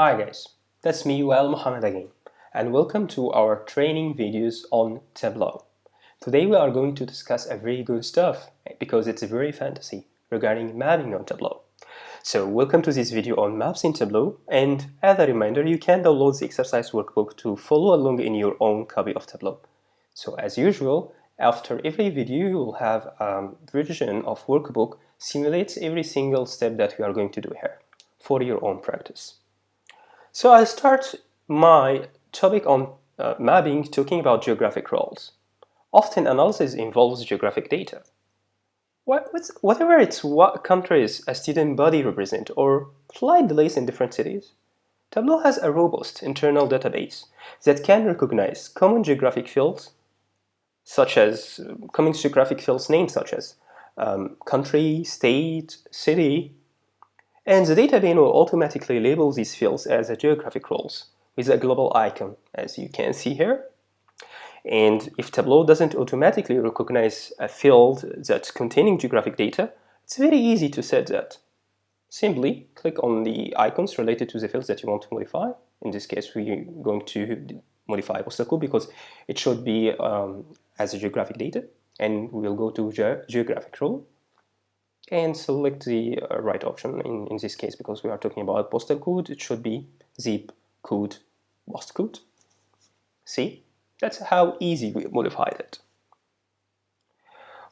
Hi guys, that's me, Mohammed again, and welcome to our training videos on Tableau. Today we are going to discuss a very good stuff because it's very fantasy regarding mapping on Tableau. So welcome to this video on maps in Tableau, and as a reminder, you can download the exercise workbook to follow along in your own copy of Tableau. So as usual, after every video you will have a version of workbook simulates every single step that we are going to do here for your own practice. So I'll start my topic on mapping talking about geographic roles. Often analysis involves geographic data. Whatever it's what countries a student body represent or flight delays in different cities, Tableau has a robust internal database that can recognize common geographic fields names such as country, state, city, and the database will automatically label these fields as geographic roles with a global icon, as you can see here. And if Tableau doesn't automatically recognize a field that's containing geographic data, it's very easy to set that. Simply click on the icons related to the fields that you want to modify. In this case, we're going to modify postal code because it should be as a geographic data, and we'll go to geographic role and select the right option. In this case, because we are talking about postal code, it should be zip code postcode. See, that's how easy we modified it.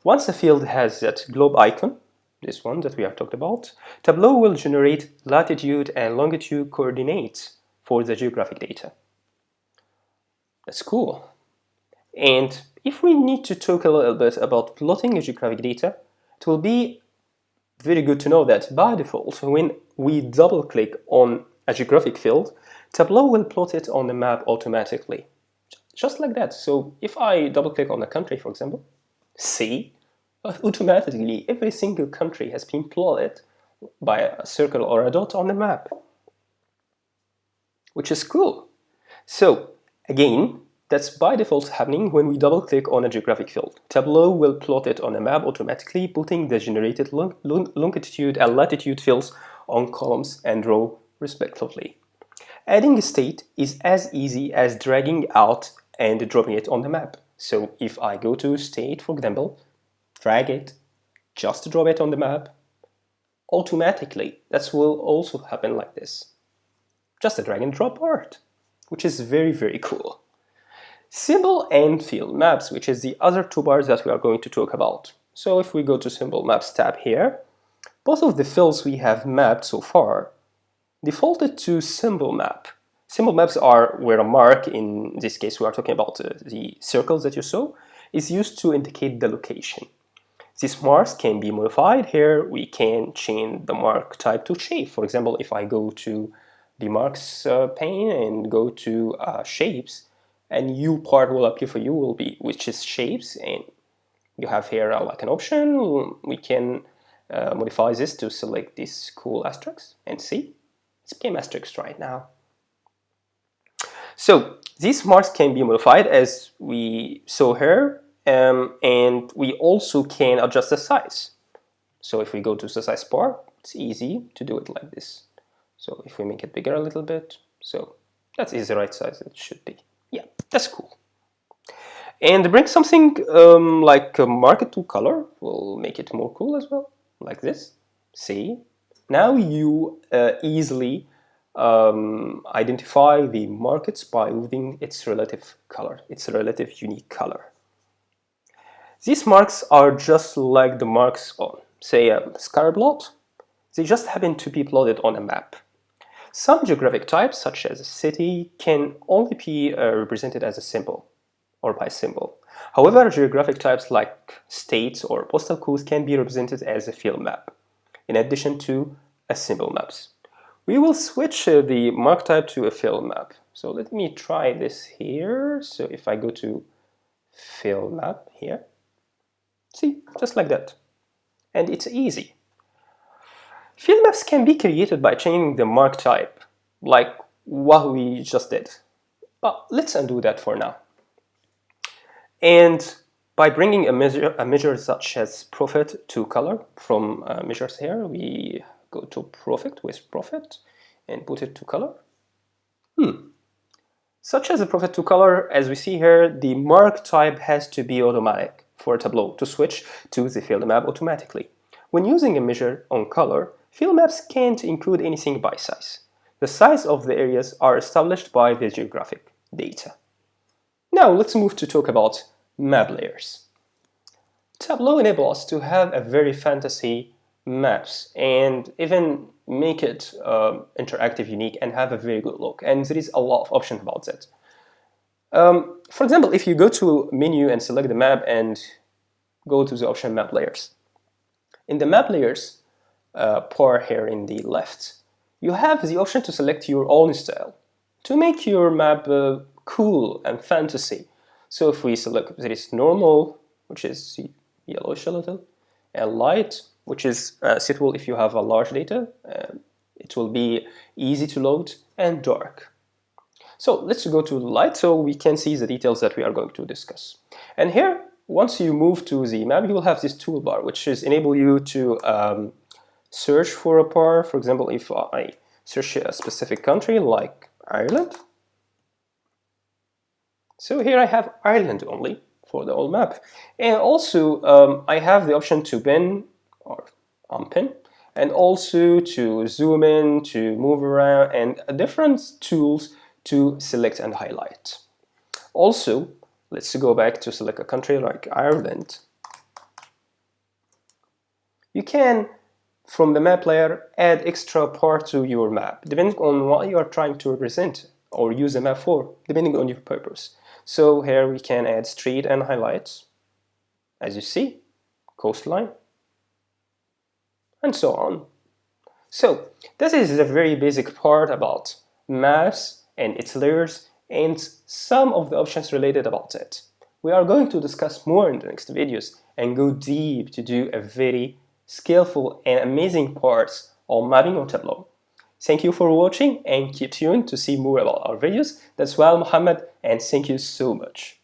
Once a field has that globe icon, this one that we have talked about, Tableau will generate latitude and longitude coordinates for the geographic data. That's cool. And if we need to talk a little bit about plotting geographic data, it will be very good to know that by default, when we double click on a geographic field, Tableau will plot it on the map automatically. Just like that. So if I double click on a country, for example, see, automatically every single country has been plotted by a circle or a dot on the map, which is cool. So again, that's by default happening when we double click on a geographic field. Tableau will plot it on a map automatically, putting the generated longitude and latitude fields on columns and row respectively. Adding a state is as easy as dragging out and dropping it on the map. So if I go to state, for example, drag it, just drop it on the map, automatically that will also happen like this. Just a drag and drop part, which is very, very cool. Symbol and field maps, which is the other two bars that we are going to talk about. So if we go to symbol maps tab here, both of the fields we have mapped so far defaulted to symbol map. Symbol maps are where a mark, in this case we are talking about the circles that you saw, is used to indicate the location. These marks can be modified. Here we can change the mark type to shape. For example, if I go to the marks pane and go to shapes, a new part will appear for you, which is shapes, and you have here like an option. We can modify this to select this cool asterisk, and see, it's became asterisk right now. So these marks can be modified as we saw here, and we also can adjust the size. So if we go to the size bar, it's easy to do it like this. So if we make it bigger a little bit, so that is the right size it should be. Yeah, that's cool. And bring something like a market to color will make it more cool as well, like this. See, now you easily identify the markets by moving its relative color, its relative unique color. These marks are just like the marks on, say, a scatter plot. They just happen to be plotted on a map. Some geographic types, such as a city, can only be represented as a symbol or by symbol. However, geographic types like states or postal codes can be represented as a field map, in addition to a symbol maps. We will switch the mark type to a field map. So let me try this here. So if I go to field map here, see, just like that. And it's easy. Field maps can be created by changing the mark type, like what we just did. But let's undo that for now. And by bringing a measure such as profit to color from measures here, we go to profit with profit and put it to color. Such as a profit to color, as we see here, the mark type has to be automatic for Tableau to switch to the field map automatically. When using a measure on color, field maps can't include anything by size. The size of the areas are established by the geographic data. Now let's move to talk about map layers. Tableau enables us to have a very fantasy maps and even make it interactive, unique, and have a very good look. And there is a lot of options about that. For example, if you go to menu and select the map and go to the option map layers. In the map layers part here in the left, you have the option to select your own style to make your map cool and fantasy. So if we select, there is normal, which is yellowish a little, and light, which is suitable if you have a large data. It will be easy to load, and dark. So let's go to light so we can see the details that we are going to discuss. And here, once you move to the map, you will have this toolbar, which is enable you to search for a par. For example, if I search a specific country like Ireland. So here I have Ireland only for the whole map. And also I have the option to pin or unpin, and also to zoom in, to move around, and different tools to select and highlight. Also, let's go back to select a country like Ireland. You can, from the map layer, add extra part to your map, depending on what you are trying to represent or use the map for, depending on your purpose. So here we can add street and highlights, as you see, coastline, and so on. So this is a very basic part about maps and its layers and some of the options related about it. We are going to discuss more in the next videos and go deep to do a very skillful and amazing parts on mapping on Tableau. Thank you for watching and keep tuned to see more about our videos. That's Muhammad, and thank you so much.